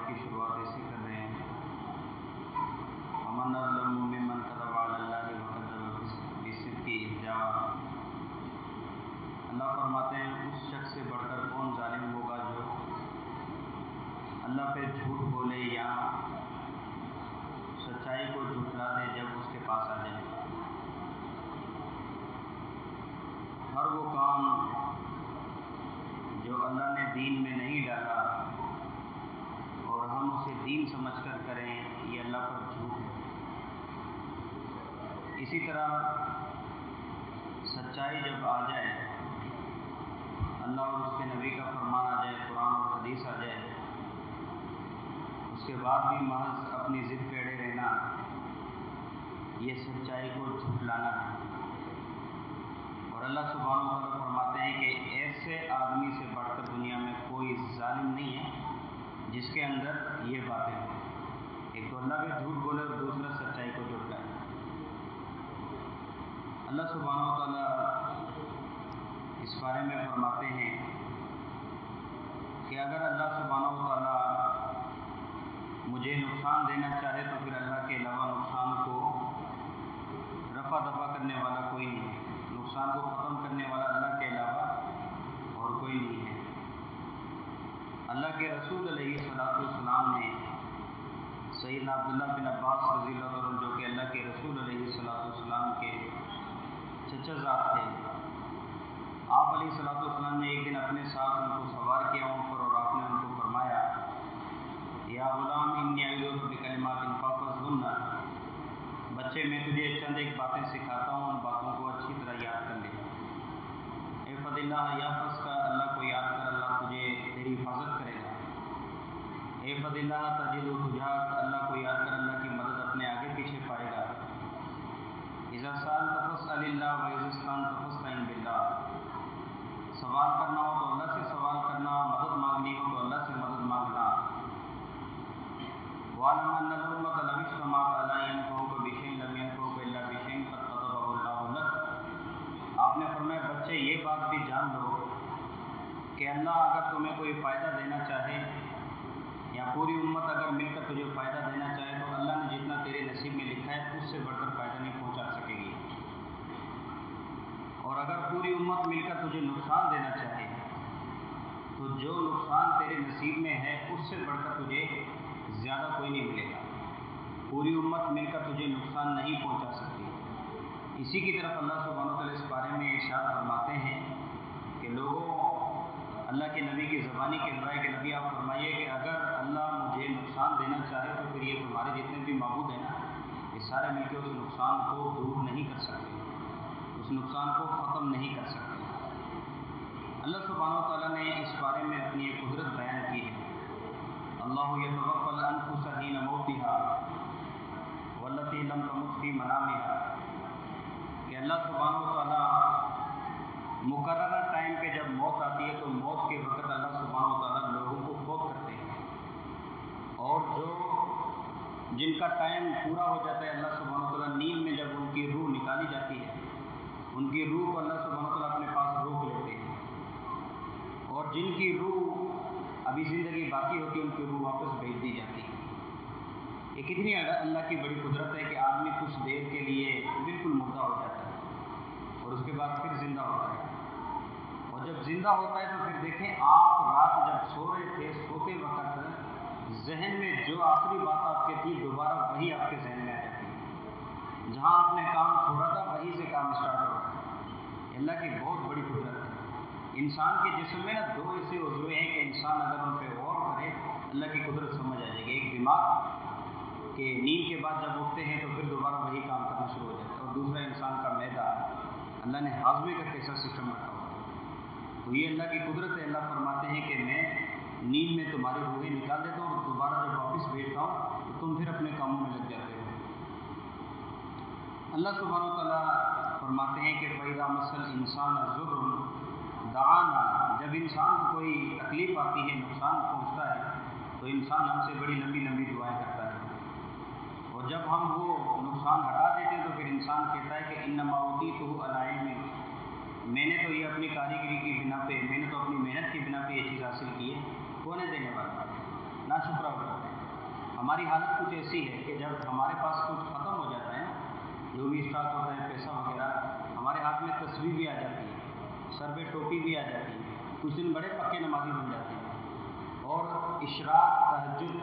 की शुरुआत ऐसे कर रहे हैं, वमन अज़लमु मिम्मन कज़ब अलल्लाहि व कज़्ज़ब बिस्सिद्क़ि इज़ जाअ। अल्लाह फरमाते हैं, उस शख्स से बढ़कर कौन जालिम होगा जो अल्लाह पे झूठ बोले या सच्चाई को झुठला दे जब उसके पास आ जाए। हर वो काम जो अल्लाह ने दीन में नहीं डाला और हम उसे दीन समझकर करें, ये अल्लाह पर झूठ है। इसी तरह सच्चाई जब आ जाए, अल्लाह और उसके नबी का फरमान आ जाए, कुरान और हदीस आ जाए, उसके बाद भी महज अपनी ज़िद पे अड़े रहना, ये सच्चाई को झुठलाना है। और अल्लाह सुब्हानहू व तआला फरमाते हैं कि ऐसे आदमी से बढ़कर दुनिया में कोई जालिम नहीं है जिसके अंदर ये बातें हैं। एक तो अल्लाह पे झूठ बोले और दूसरा सच्चाई को झुठलाए। अल्लाह सुब्हानहू व तआला इस बारे में फरमाते हैं कि अगर अल्लाह सुब्हानहू व तआला मुझे नुकसान देना चाहे तो फिर अल्लाह के अलावा नुकसान को रफ़ा दफ़ा करने वाला कोई नहीं है। नुकसान को ख़त्म करने वाला अल्लाह के अलावा और कोई नहीं है। अल्लाह के रसूल अलैहिस्सलाम ने सैयदना अब्दुल्लाह बिन अब्बास रज़ियल्लाहु अन्हु, जो कि अल्लाह के रसूल अलैहिस्सलाम के चचाज़ाद थे, आप अलैहिस्सलाम ने एक दिन अपने साथ उनको सवार किया ऊँट पर और आपने उनको फरमाया, या गुलाम इन्नी अऊज़ु बिकलिमातिन फ़हफ़ज़हुन्ना, बच्चे मैं तुझे चंद एक बातें सिखाता हूँ, उन बातों को अच्छी तरह याद कर ले। एफ़दिल्लाह याफ़ज़ का, अल्लाह को याद कर, अल्लाह तुझे तेरी हिफाजत करेगा। एफ़दिल्लाह तजिदहु तुजाक, अल्लाह को याद कर, अल्लाह की मदद अपने आगे पीछे पाएगा। इज़ा सअल्ता फ़स्अलिल्लाह व इज़ा इस्तअनता फ़स्तईन बिल्लाह, सवाल करना हो तो अल्लाह से सवाल करना, मदद मांगनी हो तो अल्लाह से मदद मांगना। वालम अन्नल उम्मत लव इज्तमअत अला यनफ़ऊका बिशैइन लम यनफ़ऊका इल्ला बिशैइन क़द कतबहु अल्लाहु लक। आपने फरमाया, बच्चे ये बात भी जान लो कि अल्लाह अगर तुम्हें कोई फ़ायदा देना चाहे या पूरी उम्मत अगर मिलकर तुझे फ़ायदा देना चाहे तो अल्लाह ने जितना तेरे नसीब में लिखा है उससे बढ़कर फ़ायदा नहीं पहुंचा सकेगी। और अगर पूरी उम्मत मिलकर तुझे नुकसान देना चाहे तो जो नुकसान तेरे नसीब में है उससे बढ़कर तुझे ज़्यादा कोई नहीं मिलेगा। पूरी उम्मत मिलकर तुझे नुकसान नहीं पहुंचा सकती। इसी की तरफ अल्लाह सुब्हानहू व तआला इस बारे में इरशाद फरमाते हैं कि लोगों, अल्लाह के नबी की ज़बानी कहलवाए कि नबी आप फरमाइए कि अगर अल्लाह मुझे नुकसान देना चाहे तो फिर ये तुम्हारे जितने भी माबूद हैं ना, ये सारे मिलकर उस नुकसान को दूर नहीं कर सकते, उस नुकसान को ख़त्म नहीं कर सकते। अल्लाह सुब्हानहू व तआला ने इस बारे में अपनी एक कुदरत बयान की है। अल्लाहु यतवफ़्फ़ल अनफुस हीन मौतिहा वल्लती लम तमुत फ़ी मनामिहा, कि अल्लाह सुब्हानहू व तआला मुकर्रर टाइम पे जब मौत आती है तो मौत के वक़्त अल्लाह सुब्हानहू व तआला लोगों को फौत करते हैं। और जो जिनका टाइम पूरा हो जाता है, अल्लाह सुब्हानहू व तआला नींद में जब उनकी रूह निकाली जाती है, उनकी रूह को अल्लाह सुब्हानहू व तआला अपने पास रोक लेते हैं। और जिनकी रूह अभी ज़िंदगी बाकी होती है, उनकी रूह वापस भेज दी जाती है। ये कितनी अल्लाह की बड़ी कुदरत है कि आदमी कुछ देर के लिए बिल्कुल मुर्दा हो जाता है और उसके बाद फिर ज़िंदा होता है। और जब ज़िंदा होता है तो फिर देखें, आप रात जब सो रहे थे, सोते वक्त जहन में जो आखिरी बात आपके थी, दोबारा वही आपके जहन में आ जाती है। जहाँ आपने काम छोड़ा था वहीं से काम स्टार्ट हो रहा है। अल्लाह की बहुत बड़ी कुदरत है। इंसान के जिस्म में ना दो ऐसे उज़्व हैं कि इंसान अगर उन पर गौर करे, अल्लाह की कुदरत समझ आ जाएगी। एक दिमाग के नींद के बाद जब उठते हैं तो फिर दोबारा वही काम करना शुरू हो जाता है। और दूसरा इंसान का मैदा, अल्लाह ने हाज़मे का कैसा सिस्टम रखा हुआ है। तो ये अल्लाह की कुदरत है। अल्लाह फरमाते हैं कि मैं नींद में तुम्हारी रूहें निकाल देता हूँ और दोबारा जब वापस भेजता हूँ तो तुम फिर अपने कामों में लग जाते हो। अल्लाह सुब्हानहू व तआला फरमाते हैं कि फ़इज़ा मस्सल इंसान ज़ुर्रुन दआना, जब इंसान को कोई तकलीफ़ आती है, नुकसान पहुँचता है तो इंसान हमसे बड़ी लंबी लंबी दुआएं करता है। और जब हम वो नुकसान हटा देते हैं तो फिर इंसान कहता है कि इन्नमा ऊतीतुहु अला इल्म, मैंने तो ये अपनी कारीगरी की बिना पे, मैंने तो अपनी मेहनत की बिना पे ये चीज़ हासिल की है। कौन है देने वाला? नाशुक्रा होता है। हमारी हालत कुछ ऐसी है कि जब हमारे पास कुछ ख़त्म हो जाता है, जो भी स्टॉक होता है, पैसा वगैरह, हमारे हाथ में तस्वीर भी आ जाती है, सर पे टोपी भी आ जाती है, कुछ दिन बड़े पक्के नमाजी बन जाते हैं और इशराक, तहज्जुद,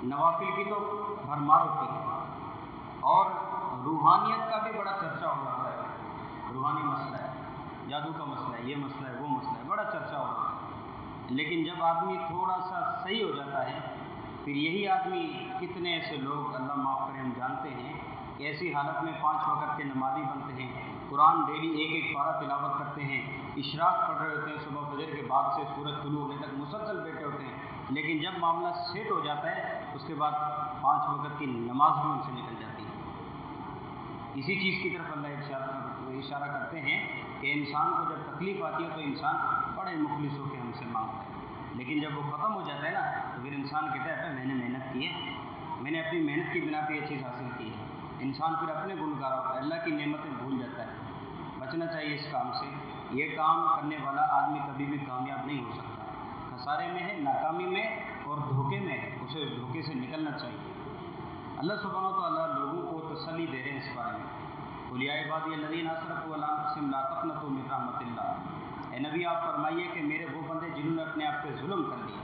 नवाफिल की तो भरमार होती है और रूहानियत का भी बड़ा चर्चा हो रहा है। रूहानी मसला है, जादू का मसला है, ये मसला है, वो मसला है, बड़ा चर्चा हो रहा है। लेकिन जब आदमी थोड़ा सा सही हो जाता है, फिर यही आदमी, कितने ऐसे लोग, अल्लाह माफ़ करें, हम जानते हैं कि ऐसी हालत में 5 वक़्त के नमाज़ी बनते हैं, कुरान डेली एक एक पारा तिलावत करते हैं, इशराक पढ़ रहे होते हैं, सुबह फजर के बाद से सूरज तुलू होने तक मुसलसल बैठे होते हैं। लेकिन जब मामला सेट हो जाता है, उसके बाद 5 वक़्त की नमाज भी उनसे निकल जाती है। इसी चीज़ की तरफ अल्लाह इशारा करते हैं कि इंसान को जब तकलीफ़ आती है तो इंसान बड़े मुखलिस होकर हमसे मांगता है, लेकिन जब वो ख़त्म हो जाता है ना, तो फिर इंसान कहता है मैंने मेहनत की है, मैंने अपनी मेहनत की बिना पे ये चीज़ हासिल की है। इंसान फिर अपने गुनहगार होता है, अल्लाह की नेमतें भूल जाता है। बचना चाहिए इस काम से। ये काम करने वाला आदमी कभी भी कामयाब नहीं हो सकता, खसारे में है, नाकामी में और धोखे में है, उसे उस धोखे से निकलना चाहिए। अल्लाह सुब्हानहू व तआला लोगों को तसल्ली दे रहे हैं इस बारे में। कुल या इबादियल्लज़ीना असरफ़ू अला अनफुसिहिम ला तक़नतू मिन रहमतिल्लाह। ए नबी, आप फरमाइए कि मेरे वो बंदे जिन्होंने अपने आप पे जुल्म कर लिया,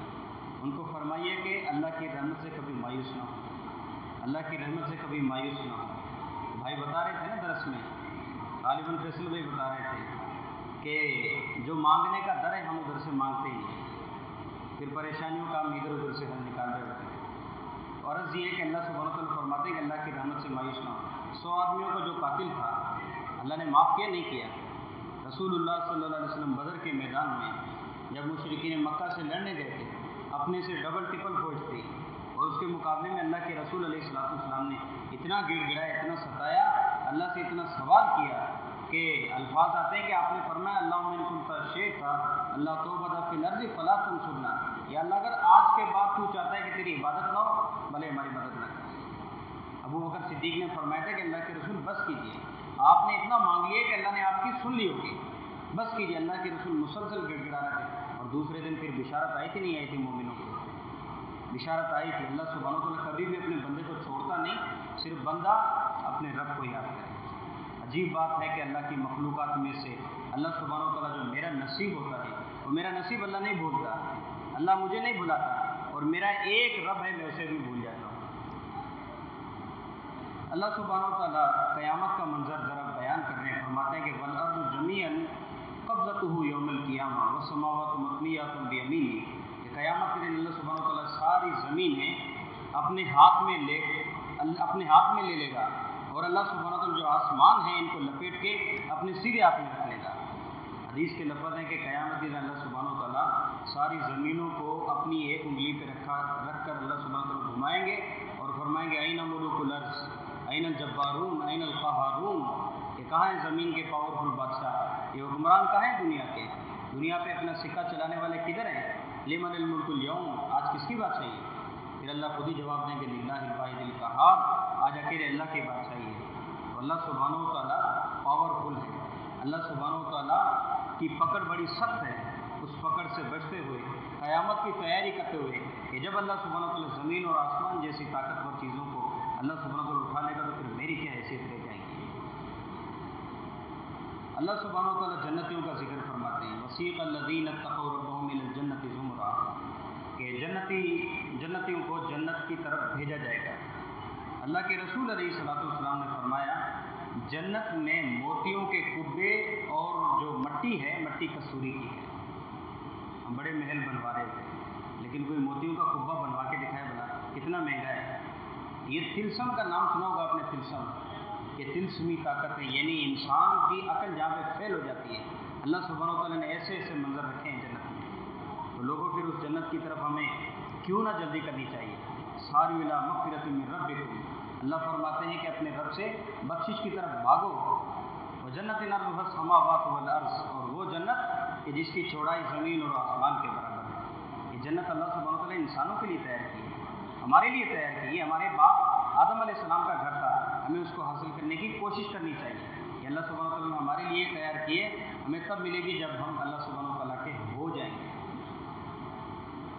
उनको फरमाइए कि अल्लाह की रहमत से कभी मायूस ना हो, अल्लाह की रहमत से कभी मायूस ना हो। भाई बता रहे थे ना दरस में, गालिबन फैसल भाई बता रहे थे कि जो मांगने का दर है, हम उधर से मांगते ही नहीं, फिर परेशानियों का हम इधर उधर से हल निकाल रहे होते हैं। और अर्ज़ ये है कि अल्लाह सुब्हानहू व तआला फरमाते हैं कि अल्लाह की रहमत से मायूस ना हो। 100 आदमियों का जो कातिल था, अल्लाह ने माफ़ किया, नहीं किया। रसूलुल्लाह सल्लल्लाहु अलैहि वसल्लम बदर के मैदान में जब मुशरिकीन मक्का से लड़ने गए थे, अपने से डबल ट्रिपल फौज थी, और उसके मुकाबले में अल्लाह के रसूल अलैहिस्सलातु वस्सलाम ने इतना गिड़गिड़ाया, इतना सताया, अल्लाह से इतना सवाल किया कि अल्फाज आते हैं कि आपने फरमाया अल्लाहुम्मा इन कुन्ता शेखा अल्लाह तौबत फिल अर्ज़ि फला तंसुरना, या अल्लाह अगर आज के बाद तू चाहता है कि तेरी इबादत ना हो, भले हमारी मदद ना कर। अबू बकर सिद्दीक़ ने फरमाया था कि अल्लाह के रसूल बस कीजिए, आपने इतना मांग लिया कि अल्लाह ने आपकी सुन ली होगी, बस कीजिए। अल्लाह के रसूल मुसलसल गिड़गिड़ा रहे थे। और दूसरे दिन फिर बिशारत आई थी, नहीं आई थी, मोमिनों को बिशारत आई थी। अल्लाह सुब्हानहू व तआला कभी भी अपने बंदे को छोड़ता नहीं, सिर्फ बंदा अपने रब को याद करे। अजीब बात है कि अल्लाह की मखलूक़ात में से अल्लाह सुब्हानहू व तआला जो मेरा नसीब होता है, वो मेरा नसीब अल्लाह नहीं भूलता, अल्लाह मुझे नहीं भुलाता, और मेरा एक रब है, मैं उसे भी भूल जाता हूँ। अल्लाह सुब्हानहू व तआला क़यामत का मंजर ज़रा बयान कर रहे हैं, फरमाते हैं कि वल अर्ज़ु जमीअन क़ब्ज़तुहु यौमल क़ियामा वस्समावातु मत्विय्यातुन बियमीनिही। क़यामत के दिन अल्लाह सुब्हानहू व तआला सारी ज़मीनें अपने हाथ में ले लेगा, और अल्लाह सुब्हानहू व तआला जो आसमान है, इनको लपेट के अपने सीधे हाथ में रख लेगा। हदीस के लफ्ज़ हैं कि क़यामत के दिन अल्लाह सुब्हानहू व तआला सारी ज़मीनों को अपनी एक उंगली पर रख कर अल्लाह सुब्हानहू व तआला घुमाएंगे और फरमाएंगे ऐना मुलूकुल अर्ज़ ऐनल जब्बारून ऐनल क़हारून, कि कहाँ है ज़मीन के पावरफुल बादशाह, ये हुक्मरान कहाँ हैं दुनिया के, दुनिया पे अपना सिक्का चलाने वाले किधर हैं, लिमनिल मुल्कुल यौम, आज किसकी बादशाही है। फिर अल्लाह खुद ही जवाब देंगे लिल्लाहिल वाहिदिल क़हार, आज अकेले अल्लाह की बादशाही है। तो अल्लाह सुब्हानहू व तआला पावरफुल है। अल्लाह सुब्हानहू व तआला की पकड़ बड़ी सख्त है। उस पकड़ से बचते हुए, क़यामत की तैयारी करते हुए, कि जब अल्लाह सुब्हानहू व तआला ज़मीन और आसमान जैसी ताकतवर चीज़ों को अल्लाह सुब्हानहू व तआला उठा लेगा, तो फिर मेरी क्या हैसियत रह जाएगी। अल्लाह सुब्हानहू व तआला जन्नतियों का जिक्र फरमाते हैं, वसीक़ल्लज़ीना इत्तक़ौ रब्बहुम इलल जन्नति ज़ुमरा, कि जन्नतियों को जन्नत की तरफ भेजा जाएगा। अल्लाह के रसूल अलैहिस्सलातु वस्सलाम ने फरमाया, जन्नत में मोतियों के कुब्बे और जो मट्टी है, मट्टी कसूरी की है। हम बड़े महल बनवा रहे थे, लेकिन कोई मोतियों का कुब्बा बनवा के दिखाए, बना कितना महंगा है। ये तिलस्म का नाम सुना होगा आपने, तिलस्म, कि तिलस्मी ताकत है, यानी इंसान की अकल जहाँ पे फेल हो जाती है, अल्लाह सुब्हानहू व तआला ने ऐसे ऐसे मंजर रखे हैं जन्नत में। तो लोगों, फिर उस जन्नत की तरफ हमें क्यों ना जल्दी करनी चाहिए। सारिउ इला मग़फ़िरतिम मिन रब्बिकुम, अल्लाह फरमाते हैं कि अपने रब से बख्शिश की तरफ भागो। व जन्नतिन अर्ज़ुहा अस्समावातु वल अर्ज़, और वो जन्नत कि जिसकी चौड़ाई ज़मीन और आसमान के बराबर है। ये जन्नत अल्लाह सुब्हानहू व तआला इंसानों के लिए तैयार की है, हमारे लिए तैयार की है। हमारे बाप आदम अलैहिस्सलाम का घर था, हमें उसको हासिल करने की कोशिश करनी चाहिए। ये अल्लाह सुब्हानहू व तआला ने हमारे लिए तैयार किए, हमें तब मिलेगी जब हम अल्लाह सुब्हानहू व तआला के हो जाएंगे।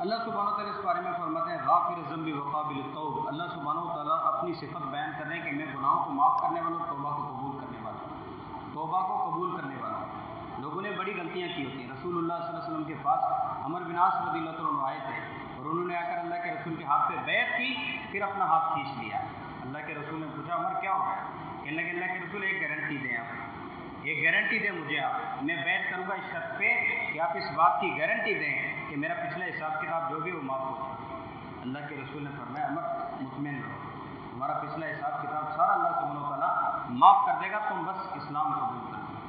अल्लाह सुब्हानहू तआला इस बारे में फरमाते हैं गाफिर ज़म्बी व काबिल तौब। अल्लाह सुब्हानहू तआला अपनी सिफत बयान कर रहे हैं कि मैं गुनाहों को माफ़ करने वाला हूँ, तौबा को कबूल करने वाला हूँ, तौबा को कबूल करने वाला हूँ। लोगों ने बड़ी गलतियाँ की होती हैं। रसूलुल्लाह सल्लल्लाहु अलैहि वसल्लम के पास अमर बिन आस रज़ियल्लाहु अन्हु आए थे और उन्होंने आकर अल्लाह के रसूल के हाथ पे बैत की, फिर अपना हाथ खींच लिया। अल्लाह के रसूल ने पूछा अमर क्या हो गया? कहने लगे अल्लाह के रसूल एक गारंटी दें आप, एक गारंटी दें मुझे आप, मैं बैत करूँगा इस शर्त पे कि आप इस बात की गारंटी दें कि मेरा पिछला हिसाब किताब जो भी वो माफ़ हो जाए। अल्लाह के रसूल ने फरमाया अमर मुतमिन रहो, तुम्हारा पिछला हिसाब किताब सारा अल्लाह सुब्हानहू तआला माफ़ कर देगा, तुम बस इस्लाम कबूल कर लो।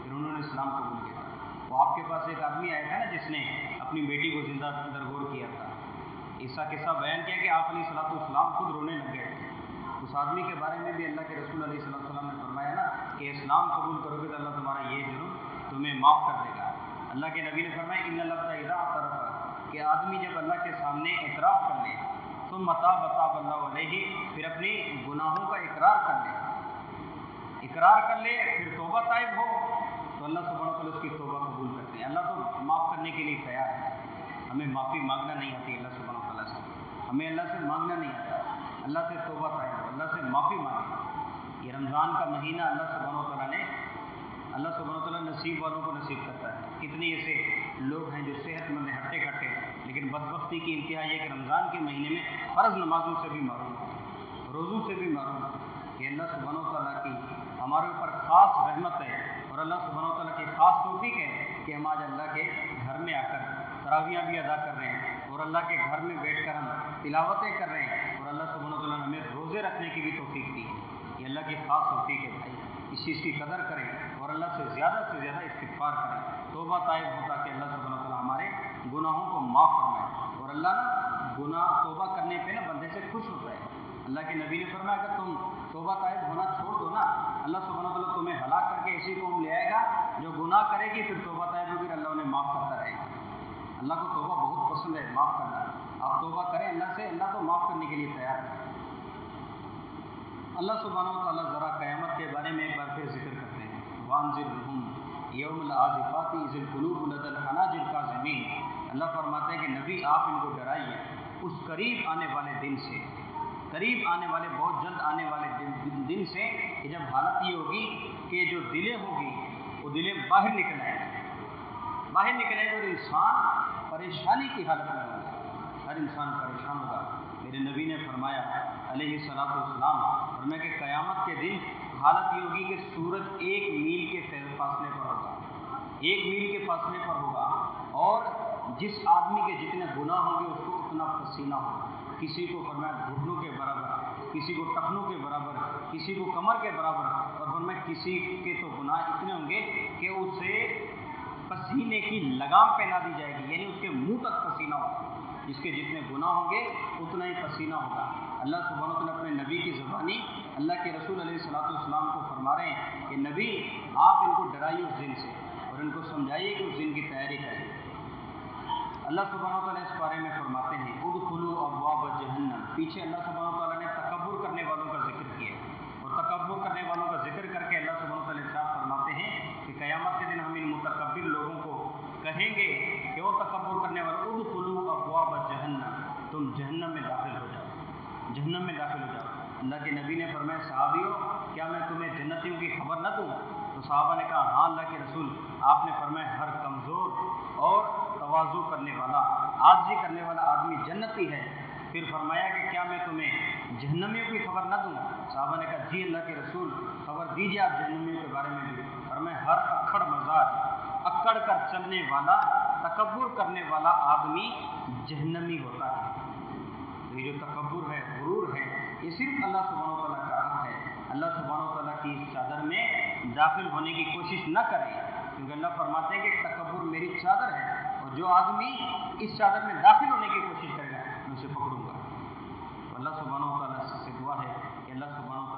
फिर उन्होंने इस्लाम कबूल किया। वो आपके पास एक आदमी आया था ना जिसने अपनी बेटी को जिंदा दरगोर किया था, ऐसा किस्सा बयान किया कि आप अलैहिस्सलाम खुद रोने लग गए। उस आदमी के बारे में भी अल्लाह के रसूल अलैहिस्सलाम ने फरमाया ना कि इस्लाम कबूल करोगे तो अल्लाह तुम्हारा ये जुर्म तुम्हें माफ़ कर देगा। अल्लाह के नबी ने फरमाया इन्नल अब्दा इज़ा अतरफ़, कि आदमी जब अल्लाह के सामने इतराफ़ कर ले, सुम्मा ताब अल्लाहु अलैहि, फिर अपनी गुनाहों का इकरार कर ले, फिर तौबा ताइब हो तो अल्लाह सुब्हानहू तआला उसकी तौबा कबूल करते हैं। अल्लाह तो माफ़ करने के लिए तैयार है। हमें माफ़ी मांगना नहीं आती अल्लाह सुब्हानहू तआला से, हमें अल्लाह से मांगना नहीं आता। अल्लाह से तौबा ताइब हो, अल्लाह से माफ़ी मांगे। ये रमज़ान का महीना अल्लाह सुब्हानहू तआला नसीब वालों को नसीब करता है। कितने ऐसे लोग हैं जो सेहतमंद हैं, हट्टे कट्टे, लेकिन बदबख्ती की इंतहा ये कि रमज़ान के महीने में फ़र्ज़ नमाज़ों से भी महरूम, रोज़ों से भी महरूम। कि अल्लाह सुब्हानहू तआला की हमारे ऊपर ख़ास रहमत है और अल्लाह सुब्हानहू तआला की ख़ास तौफ़ीक़ है कि हम आज अल्लाह के घर में आकर तरावियाँ भी अदा कर रहे हैं और अल्लाह के घर में बैठकर हम तिलावतें कर रहे हैं और अल्लाह सुब्हानहू तआला ने हमें रोज़े रखने की भी तौफ़ीक़ दी है। ये अल्लाह की ख़ास तौफ़ीक़ है भाई, इस चीज़ की कदर करें और अल्लाह से ज़्यादा इस्तिग़फ़ार करें, तौबा ताइब होता कि अल्लाह सुब्हानहू तआला हमारे गुनाहों को माफ़ फरमाए। और अल्लाह ना गुनाह तौबा करने पे ना बंदे से खुश होता है। अल्लाह के नबी ने फरमाया अगर तुम तौबा ताइब होना छोड़ दो ना, अल्लाह सुब्हानहू तआला तुम्हें हलाक करके ऐसी कौम ले आएगा जो गुनाह करेगी, फिर तौबा ताइब होगी, अल्लाह उन्हें माफ़ करता रहेगा। अल्लाह को तौबा बहुत पसंद है, माफ़ करना। आप तौबा करें अल्लाह से, अल्लाह तो माफ़ करने के लिए तैयार है। अल्लाह सुब्हानहू तआला ज़रा क़यामत के बारे में एक बार फिर जिक्र करते हैं, वांज़िरहुम यौमल आज़िफ़ाति इज़िल क़ुलूबु लदल हनाजिर काज़िमीन। अल्लाह फरमाते हैं कि नबी आप इनको डराइए उस करीब आने वाले दिन से, करीब आने वाले बहुत जल्द आने वाले दिन से कि जब हालत ये होगी कि जो दिलें होगी वो दिलें बाहर निकल आएंगे और इंसान परेशानी की हालत में होगा, हर इंसान परेशान होगा। मेरे नबी ने फरमाया अलैहिस्सलातु वस्सलाम, फरमाया कि क़यामत के दिन हालत ये होगी कि सूरज 1 मील के फासले पर होगा, 1 मील के फासले पर होगा और जिस आदमी के जितने गुनाह होंगे उसको उतना पसीना होगा। किसी को फरमाया घुटनों के बराबर, किसी को टखनों के बराबर, किसी को कमर के बराबर, और फरमाया किसी के तो गुनाह इतने होंगे कि उसे पसीने की लगाम पहना दी जाएगी, यानी उसके मुंह तक पसीना होगा। जिसके जितने गुनाह होंगे उतना ही पसीना होगा। अल्लाह सुब्हानहू तआला अपने नबी की ज़बानी अल्लाह के रसूल अलैहिस्सलातु वस्सलाम को फरमा रहे हैं कि नबी आप इनको डराइए उस दिन से और इनको समझाइए कि उस दिन की तैयारी करें। अल्लाह सुब्हानहू तआला इस बारे में फरमाते हैं उदखुलू अब्वाब जहन्नम। पीछे अल्लाह सुब्हानहू तआला ने तकब्बुर करने वालों का जिक्र किया और तकब्बुर करने वालों का जिक्र करके अल्लाह सुब्हानहू तआला इरशाद फरमाते हैं कि क़यामत के दिन हम इन मुतकब्बिर लोगों को कहेंगे कि वो तकब्बुर करने वाले उदखुलू अब्वाब जहन्नम, तुम जहन्नम में दाखिल हो जाओ, जहन्नम में दाखिल हो जाओ। अल्लाह के नबी ने फरमाया सहाबियों क्या मैं तुम्हें जन्नतियों की खबर न दूँ? तो सहाबा ने कहा हाँ अल्लाह के रसूल। आपने फरमाया हर कमज़ोर और तवाज़ु करने वाला, आजिज़ी करने वाला आदमी जन्नती है। फिर फरमाया कि क्या मैं तुम्हें जहन्नमियों की खबर न दूँ? सहाबा ने कहा जी अल्लाह के रसूल खबर दीजिए आप जहन्नमियों के बारे में भी। फरमाया हर अक्खड़ मज़ाज, अक्कड़ कर चलने वाला, तकब्बुर करने वाला आदमी जहन्नमी होता है। तो ये जो तकब्बुर है, गुरूर है, ये सिर्फ अल्लाह सुब्हानहू तआला का हक़ है। अल्लाह सुब्हानहू तआला की इस चादर में दाखिल होने की कोशिश न करें, क्योंकि अल्लाह फरमाते हैं कि तकब्बुर मेरी चादर है और जो आदमी इस चादर में दाखिल होने की कोशिश करेगा मैं उसे पकड़ूंगा। तो अल्लाह सुब्हानहू तआला से दुआ है कि अल्लाह सुब्हानहू